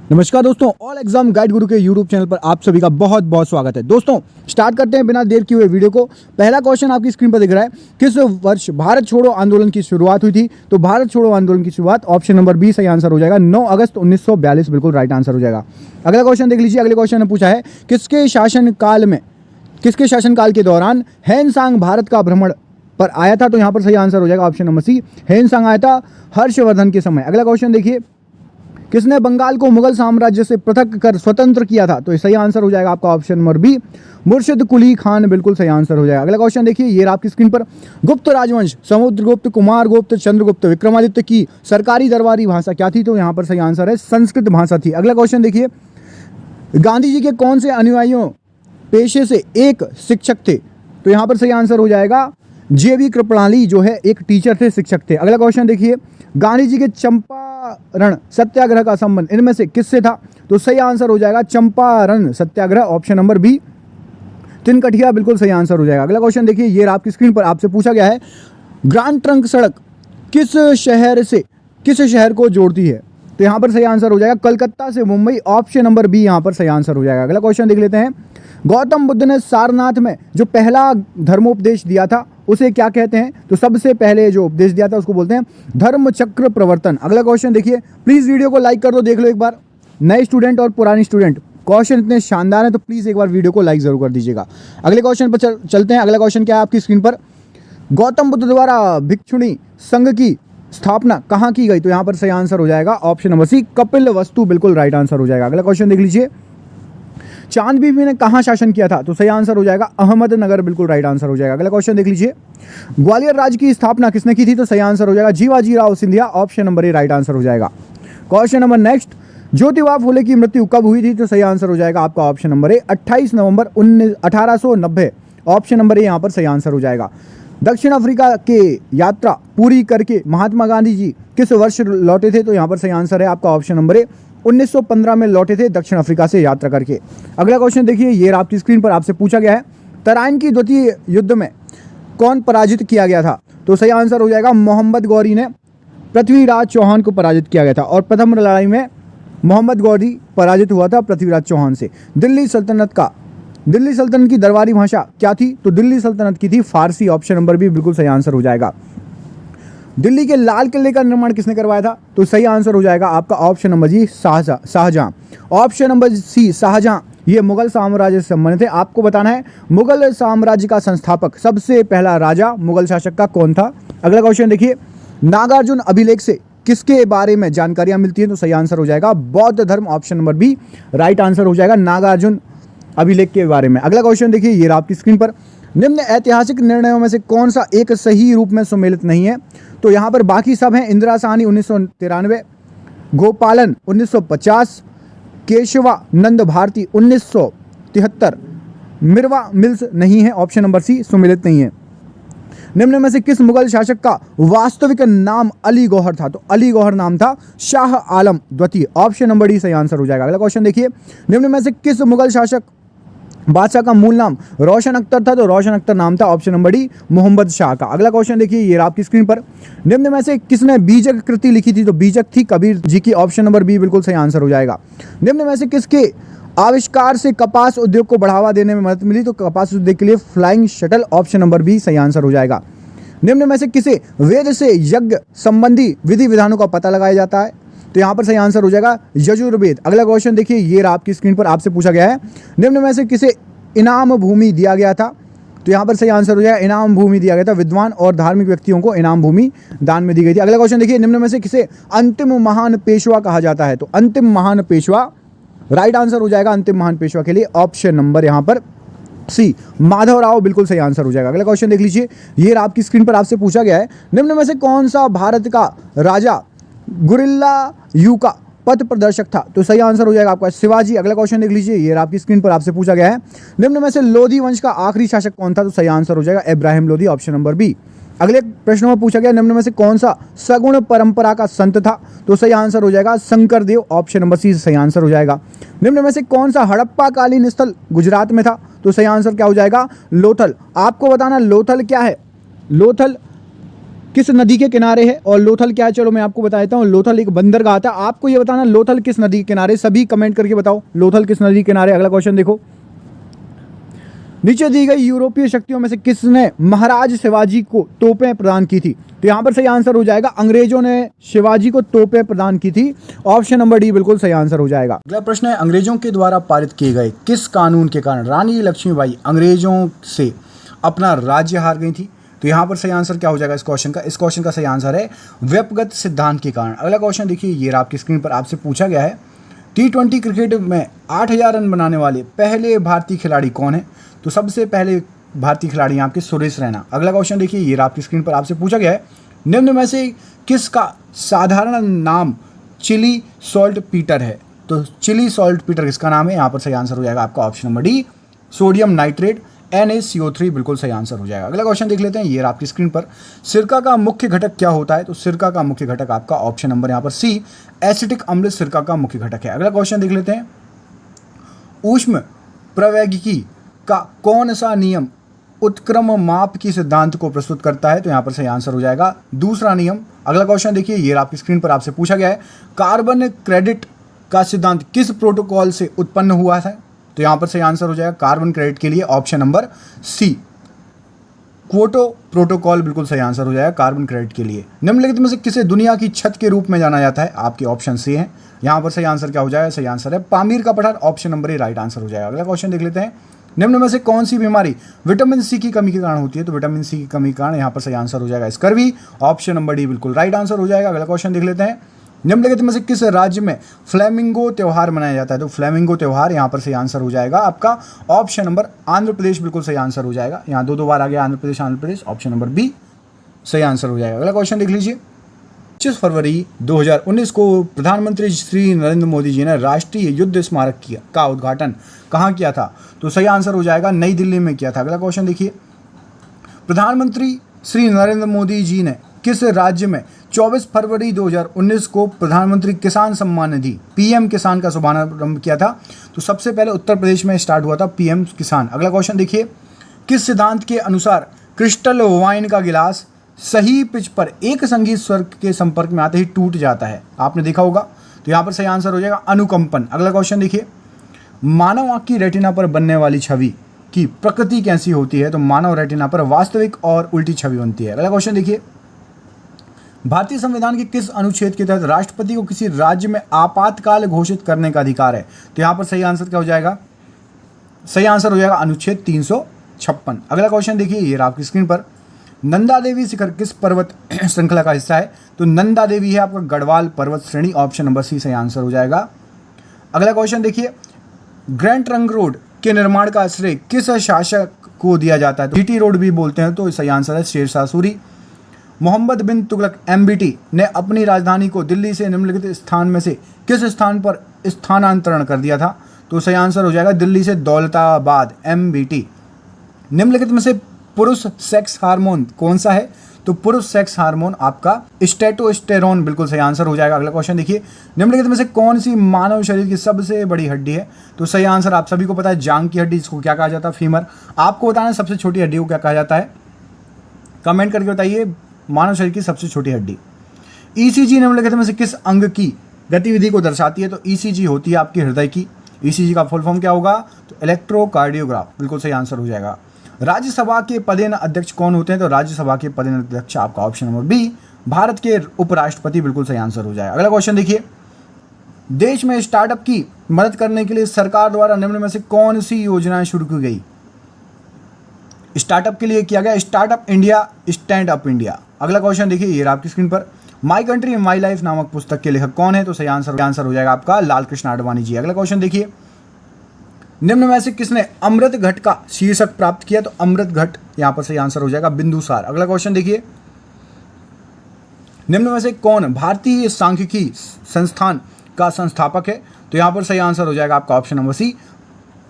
नमस्कार दोस्तों, all exam guide गुरु के यूट्यूब चैनल पर आप सभी का बहुत बहुत स्वागत है। दोस्तों स्टार्ट करते हैं बिना देर किए हुए वीडियो को। पहला क्वेश्चन आपकी स्क्रीन पर दिख रहा है, किस वर्ष भारत छोड़ो आंदोलन की शुरुआत हुई थी? तो भारत छोड़ो आंदोलन की शुरुआत ऑप्शन नंबर बी सही आंसर हो जाएगा, 9 अगस्त 1942 बिल्कुल राइट आंसर हो जाएगा। अगला क्वेश्चन देख लीजिए। अगले क्वेश्चन ने पूछा है, किसके शासनकाल के दौरान हेनसांग भारत का भ्रमण पर आया था? तो यहाँ पर सही आंसर हो जाएगा ऑप्शन नंबर सी, हेनसांग आया था हर्षवर्धन के समय। अगला क्वेश्चन देखिए, किसने बंगाल को मुगल साम्राज्य से पृथक कर स्वतंत्र किया था? तो सही आंसर हो जाएगा आपका ऑप्शन नंबर बी, मुर्शिद कुली खान बिल्कुल सही आंसर हो जाएगा। अगला क्वेश्चन देखिए, ये आपकी स्क्रीन पर, गुप्त राजवंश समुद्रगुप्त, कुमारगुप्त, चंद्रगुप्त, विक्रमादित्य की सरकारी दरबारी भाषा क्या थी? तो यहाँ पर सही आंसर है संस्कृत भाषा थी। अगला क्वेश्चन देखिए, गांधी जी के कौन से अनुयायियों पेशे से एक शिक्षक थे? तो यहाँ पर सही आंसर हो जाएगा जेबी कृपलानी जो है एक टीचर थे, शिक्षक थे। अगला क्वेश्चन देखिए, गांधी जी के चंपारण सत्याग्रह का संबंध इनमें से किससे था? तो सही आंसर हो जाएगा चंपारण सत्याग्रह, ऑप्शन नंबर बी, तिनकठिया बिल्कुल सही आंसर हो जाएगा। अगला क्वेश्चन देखिए, ये आपकी स्क्रीन पर आपसे पूछा गया है, ग्रांड ट्रंक सड़क किस शहर को जोड़ती है? तो यहाँ पर सही आंसर हो जाएगा कलकत्ता से मुंबई, ऑप्शन नंबर बी यहाँ पर सही आंसर हो जाएगा। अगला क्वेश्चन देख लेते हैं, गौतम बुद्ध ने सारनाथ में जो पहला धर्मोपदेश दिया था उसे क्या कहते हैं? तो सबसे पहले जो उपदेश दिया था उसको बोलते हैं धर्म चक्र प्रवर्तन। अगला क्वेश्चन देखिए, प्लीज वीडियो को लाइक कर दो, देख लो एक बार। नए स्टूडेंट और पुराने स्टूडेंट, क्वेश्चन इतने शानदार हैं तो प्लीज एक बार वीडियो को लाइक जरूर कर दीजिएगा। अगले क्वेश्चन पर चलते हैं। अगला क्वेश्चन क्या है आपकी स्क्रीन पर, गौतम बुद्ध द्वारा भिक्षुणी संघ की स्थापना कहाँ की गई? तो यहाँ पर सही आंसर हो जाएगा ऑप्शन नंबर सी, कपिल वस्तु बिल्कुल राइट आंसर हो जाएगा। अगला क्वेश्चन देख लीजिए, चांद बीबी ने कहाँ शासन किया था? तो सही आंसर हो जाएगा अहमदनगर बिल्कुल राइट आंसर हो जाएगा। अगला क्वेश्चन देख लीजिए, ग्वालियर राज्य की स्थापना किसने की थी? तो सही आंसर हो जाएगा Jiwaji Rao Scindia, option number A right answer हो जाएगा। Question number next, Jyotiba Phule की मृत्यु कब हुई थी? तो सही आंसर हो जाएगा आपका option number A 28 November 1890, option number A यहाँ पर सही आंसर हो जाएगा। दक्षिण अफ्रीका के यात्रा पूरी करके महात्मा गांधी जी किस वर्ष लौटे थे? तो यहाँ पर सही आंसर है आपका ऑप्शन नंबर ए 1915 में लौटे थे दक्षिण अफ्रीका से यात्रा करके। अगला क्वेश्चन देखिए, ये आपकी स्क्रीन पर आपसे पूछा गया है, तराइन की द्वितीय युद्ध में कौन पराजित किया गया था? तो सही आंसर हो जाएगा मोहम्मद गौरी ने पृथ्वीराज चौहान को पराजित किया गया था, और प्रथम लड़ाई में मोहम्मद गौरी पराजित हुआ था पृथ्वीराज चौहान से। दिल्ली सल्तनत की दरबारी भाषा क्या थी? तो दिल्ली सल्तनत की थी फारसी, ऑप्शन नंबर बी बिल्कुल सही आंसर हो जाएगा। दिल्ली के लाल किले का निर्माण किसने करवाया था? तो सही आंसर हो जाएगा आपका option number G Shahjahan, option number C Shahjahan. ये मुगल साम्राज्य से संबंधित है। आपको बताना है मुगल साम्राज्य का संस्थापक, सबसे पहला राजा मुगल शासक का कौन था? अगला क्वेश्चन देखिए, नागार्जुन अभिलेख से किसके बारे में जानकारियां मिलती हैं? तो सही आंसर हो जाएगा बौद्ध धर्म, option number B right answer हो जाएगा नागार्जुन अभिलेख के बारे में। अगला क्वेश्चन देखिए, ये आपकी स्क्रीन पर, निम्न ऐतिहासिक निर्णयों में से कौन सा एक सही रूप में सुमेलित नहीं है? तो यहाँ पर बाकी सब हैं, इंदिरा साहनी 1993, गोपालन 1950, केशवानंद भारती 1973, मिर्वा मिल्स नहीं है, ऑप्शन नंबर सी सुमेलित नहीं है। निम्न में से किस मुगल शासक का वास्तविक नाम अली गौहर था? तो अली गौहर नाम था शाह आलम द्वितीय, ऑप्शन नंबर डी सही आंसर हो जाएगा। अगला क्वेश्चन देखिए, निम्न में से किस मुगल शासक बादशाह का मूल नाम रोशन अख्तर था? तो रोशन अख्तर नाम था, option number D Mohammad Shah का। अगला क्वेश्चन देखिए, ये आपकी स्क्रीन पर, निम्न में से किसने बीजक कृति लिखी थी? तो बीजक थी कबीर जी की, ऑप्शन नंबर बी बिल्कुल सही आंसर हो जाएगा। निम्न में से किसके आविष्कार से कपास उद्योग को बढ़ावा देने में मदद मिली? तो कपास उद्योग के लिए flying shuttle, option number B सही आंसर हो जाएगा। निम्न में से किसे वेद से यज्ञ संबंधी विधि विधानों का पता लगाया जाता है? तो यहाँ पर सही आंसर हो जाएगा यजुर्वेद। अगला क्वेश्चन देखिए, ये आपकी स्क्रीन पर आपसे पूछा गया है, निम्न में से किसे इनाम भूमि दिया गया था? तो यहाँ पर सही आंसर हो जाएगा इनाम भूमि दिया गया था विद्वान और धार्मिक व्यक्तियों को इनाम भूमि दान में दी गई थी। अगला क्वेश्चन देखिए, निम्न में से किसे अंतिम महान पेशवा कहा जाता है? तो अंतिम महान पेशवा राइट आंसर हो जाएगा अंतिम महान पेशवा के लिए, ऑप्शन नंबर यहाँ पर सी माधवराव बिल्कुल सही आंसर हो जाएगा। अगला क्वेश्चन देख लीजिए, ये आपकी स्क्रीन पर आपसे पूछा गया है, निम्न में से कौन सा भारत का राजा गुरिल्ला युग का पथ प्रदर्शक था? तो सही आंसर हो जाएगा आपका शिवाजी। अगला क्वेश्चन देख लीजिए, ये आपकी स्क्रीन पर आपसे पूछा गया है, निम्न में से लोधी वंश का आखिरी शासक कौन था? तो सही आंसर हो जाएगा Ibrahim Lodi, option number B. अगले प्रश्न में पूछा गया, निम्न में से कौन सा सगुण परंपरा का संत था? तो सही आंसर हो जाएगा शंकर देव, ऑप्शन नंबर सी सही आंसर हो जाएगा। निम्न में से कौन सा हड़प्पा कालीन स्थल गुजरात में था? तो सही आंसर क्या हो जाएगा लोथल। आपको बताना लोथल क्या है, लोथल किस नदी के किनारे है? और लोथल क्या है, चलो मैं आपको बता देता हूँ। लोथल एक बंदरगाह आता है। आपको ये बताना लोथल किस नदी के किनारे, सभी कमेंट करके बताओ लोथल किस नदी के किनारे। अगला क्वेश्चन देखो, नीचे दी गई यूरोपीय शक्तियों में से किसने महाराज शिवाजी को तोपें प्रदान की थी? तो यहाँ पर सही आंसर हो जाएगा अंग्रेजों ने शिवाजी को तोपें प्रदान की थी। ऑप्शन नंबर डी बिल्कुल सही आंसर हो जाएगा। अगला प्रश्न है, अंग्रेजों के द्वारा पारित किए गए किस कानून के कारण रानी लक्ष्मीबाई अंग्रेजों से अपना राज्य हार गई थी? तो यहाँ पर सही आंसर क्या हो जाएगा इस क्वेश्चन का? इस क्वेश्चन का सही आंसर है व्यक्तिगत सिद्धांत के कारण। अगला क्वेश्चन देखिए, ये आपकी स्क्रीन पर आपसे पूछा गया है, T20 क्रिकेट में 8000 रन बनाने वाले पहले भारतीय खिलाड़ी कौन है? तो सबसे पहले भारतीय खिलाड़ी आपके सुरेश रैना। अगला क्वेश्चन देखिए, ये आपकी स्क्रीन पर आपसे पूछा गया है, निम्न में से किसका साधारण नाम चिली सॉल्ट पीटर है? तो चिली सॉल्ट पीटर किसका नाम है? यहाँ पर सही आंसर हो जाएगा आपका option number D, sodium nitrate NaCO3 बिल्कुल सही आंसर हो जाएगा। अगला क्वेश्चन देख लेते हैं, ये आपकी स्क्रीन पर, सिरका का मुख्य घटक क्या होता है? तो सिरका का मुख्य घटक आपका ऑप्शन नंबर यहाँ पर सी, एसिटिक अम्ल सिरका का मुख्य घटक है। अगला क्वेश्चन देख लेते हैं, ऊष्म प्रवैगिकी का कौन सा नियम उत्क्रम माप की सिद्धांत को प्रस्तुत करता है? तो यहाँ पर सही आंसर हो जाएगा दूसरा नियम। अगला क्वेश्चन देखिए, ये आपकी स्क्रीन पर आपसे पूछा गया है, कार्बन क्रेडिट का सिद्धांत किस प्रोटोकॉल से उत्पन्न हुआ है? तो यहाँ पर सही आंसर हो जाएगा कार्बन क्रेडिट के लिए option number C, Kyoto protocol बिल्कुल सही आंसर हो जाएगा कार्बन क्रेडिट के लिए। निम्नलिखित में से किसे दुनिया की छत के रूप में जाना जाता है? आपके ऑप्शन सी है। यहाँ पर सही आंसर क्या हो जाएगा? सही आंसर है पामीर का पठार, option number A right answer हो जाएगा। अगला क्वेश्चन देख लेते हैं, निम्न में से कौन सी बीमारी विटामिन सी की कमी के कारण होती है? तो विटामिन सी की कमी के कारण यहाँ पर सही आंसर हो जाएगा स्कर्वी, ऑप्शन नंबर डी बिल्कुल राइट आंसर हो जाएगा। अगला क्वेश्चन देख लेते हैं, निम्नलिखित में से किस राज्य में फ्लेमिंगो त्यौहार मनाया जाता है? तो फ्लेमिंगो त्यौहार यहाँ पर सही आंसर हो जाएगा आपका ऑप्शन नंबर आंध्र प्रदेश बिल्कुल सही आंसर हो जाएगा। यहाँ दो बार आ गया Andhra Pradesh, option number B सही आंसर हो जाएगा। अगला क्वेश्चन देख लीजिए, 25 फरवरी 2019 को प्रधानमंत्री श्री नरेंद्र मोदी जी ने राष्ट्रीय युद्ध स्मारक का उद्घाटन कहाँ किया था? तो सही आंसर हो जाएगा नई दिल्ली में किया था। अगला क्वेश्चन देखिए, प्रधानमंत्री श्री नरेंद्र मोदी जी ने किस राज्य में 24 फरवरी 2019 को प्रधानमंत्री किसान सम्मान निधि PM किसान का शुभारंभ किया था? तो सबसे पहले उत्तर प्रदेश में स्टार्ट हुआ था PM किसान। अगला क्वेश्चन देखिए, किस सिद्धांत के अनुसार क्रिस्टल वाइन का गिलास सही पिच पर एक संगीत स्वर के संपर्क में आते ही टूट जाता है? आपने देखा होगा। तो यहाँ पर सही आंसर हो जाएगा अनुकंपन। अगला क्वेश्चन देखिए, मानव आँख की रेटिना पर बनने वाली छवि की प्रकृति कैसी होती है? तो मानव रेटिना पर वास्तविक और उल्टी छवि बनती है। अगला क्वेश्चन देखिए, भारतीय संविधान के किस अनुच्छेद के तहत राष्ट्रपति को किसी राज्य में आपातकाल घोषित करने का अधिकार है? तो यहाँ पर सही आंसर क्या हो जाएगा? सही आंसर हो जाएगा अनुच्छेद 356। अगला क्वेश्चन देखिए, ये आपकी स्क्रीन पर, नंदा देवी शिखर किस पर्वत श्रृंखला का हिस्सा है? तो नंदा देवी है आपका गढ़वाल पर्वत श्रेणी, ऑप्शन नंबर सी सही आंसर हो जाएगा। अगला क्वेश्चन देखिए, ग्रैंड ट्रंक रोड के निर्माण का श्रेय किस शासक को दिया जाता है? तो GT रोड भी बोलते हैं, तो सही आंसर है शेरशाह सूरी। मोहम्मद बिन तुगलक MBT ने अपनी राजधानी को दिल्ली से निम्नलिखित स्थान में से किस स्थान पर स्थानांतरण कर दिया था? तो सही आंसर हो जाएगा दिल्ली से दौलताबाद MBT। निम्नलिखित में से पुरुष सेक्स हार्मोन कौन सा है? तो पुरुष सेक्स हार्मोन आपका स्टेटोस्टेरोन बिल्कुल सही आंसर हो जाएगा। अगला क्वेश्चन देखिए, निम्नलिखित में से कौन सी मानव शरीर की सबसे बड़ी हड्डी है? तो सही आंसर आप सभी को पता है, जांग की हड्डी, जिसको क्या कहा जाता है? फीमर। आपको बताना सबसे छोटी हड्डी को क्या कहा जाता है? कमेंट करके बताइए मानव शरीर की सबसे छोटी हड्डी। ECG निम्नलिखित में से किस अंग की गतिविधि को दर्शाती है? तो ECG होती है आपकी हृदय की। ECG का फुल फॉर्म क्या होगा? तो इलेक्ट्रोकार्डियोग्राफ बिल्कुल सही आंसर हो जाएगा। राज्यसभा के पदेन अध्यक्ष कौन होते हैं? तो राज्यसभा के पदेन अध्यक्ष आपका ऑप्शन नंबर बी, भारत के उपराष्ट्रपति बिल्कुल सही आंसर हो जाएगा। अगला क्वेश्चन देखिए, देश में स्टार्टअप की मदद करने के लिए सरकार द्वारा निम्न में से कौन सी योजनाएं शुरू की गई? स्टार्टअप के लिए किया गया startup India, stand up India. अगला क्वेश्चन देखिए, ये आपकी स्क्रीन पर, माई कंट्री माई लाइफ नामक पुस्तक के लेखक कौन है? तो सही आंसर हो जाएगा आपका लाल कृष्ण आडवाणी जी। अगला क्वेश्चन देखिए, निम्न में से किसने अमृत घट का शीर्षक प्राप्त किया? तो अमृत घट यहाँ पर सही आंसर हो जाएगा बिंदुसार। अगला क्वेश्चन देखिए, निम्न में से कौन भारतीय सांख्यिकी संस्थान का संस्थापक है? तो यहाँ पर सही आंसर हो जाएगा आपका option number C,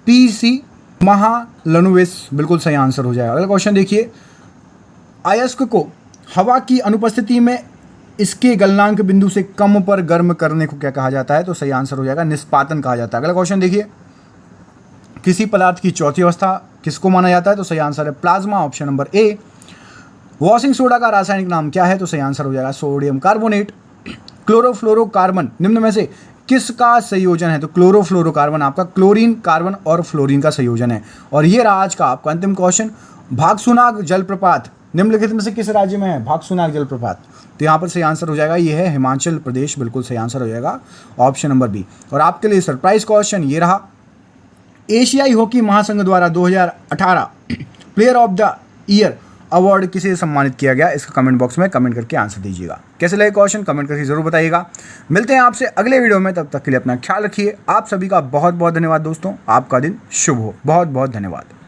PC Mahalanobis बिल्कुल सही आंसर हो जाएगा। अगला क्वेश्चन देखिए, अयस्क को हवा की अनुपस्थिति में इसके गलनांक बिंदु से कम पर गर्म करने को क्या कहा जाता है? तो सही आंसर हो जाएगा निष्पादन कहा जाता है। अगला क्वेश्चन देखिए, किसी पदार्थ की चौथी अवस्था किसको माना जाता है? तो सही आंसर है plasma, option number A. Washing soda का रासायनिक नाम क्या है? तो सही आंसर हो जाएगा सोडियम कार्बोनेट। क्लोरोफ्लोरोकार्बन निम्न में से किसका संयोजन है? तो क्लोरोफ्लोरोकार्बन आपका क्लोरीन, कार्बन और फ्लोरीन का संयोजन है। और ये रहा आज का आपका अंतिम क्वेश्चन। भागसुनाग जलप्रपात निम्नलिखित में से किस राज्य में है? भागसुनाग जलप्रपात, तो यहाँ पर सही आंसर हो जाएगा, ये है हिमाचल प्रदेश, बिल्कुल सही आंसर हो जाएगा ऑप्शन नंबर बी। और आपके लिए सरप्राइज क्वेश्चन ये रहा, एशियाई हॉकी महासंघ द्वारा 2018 player of the year award किसे सम्मानित किया गया? इसका कमेंट बॉक्स में कमेंट करके आंसर दीजिएगा। कैसे लगे क्वेश्चन कमेंट करके जरूर बताइएगा। मिलते हैं आपसे अगले वीडियो में, तब तक के लिए अपना ख्याल रखिए। आप सभी का बहुत बहुत धन्यवाद दोस्तों, आपका दिन शुभ हो। बहुत बहुत धन्यवाद।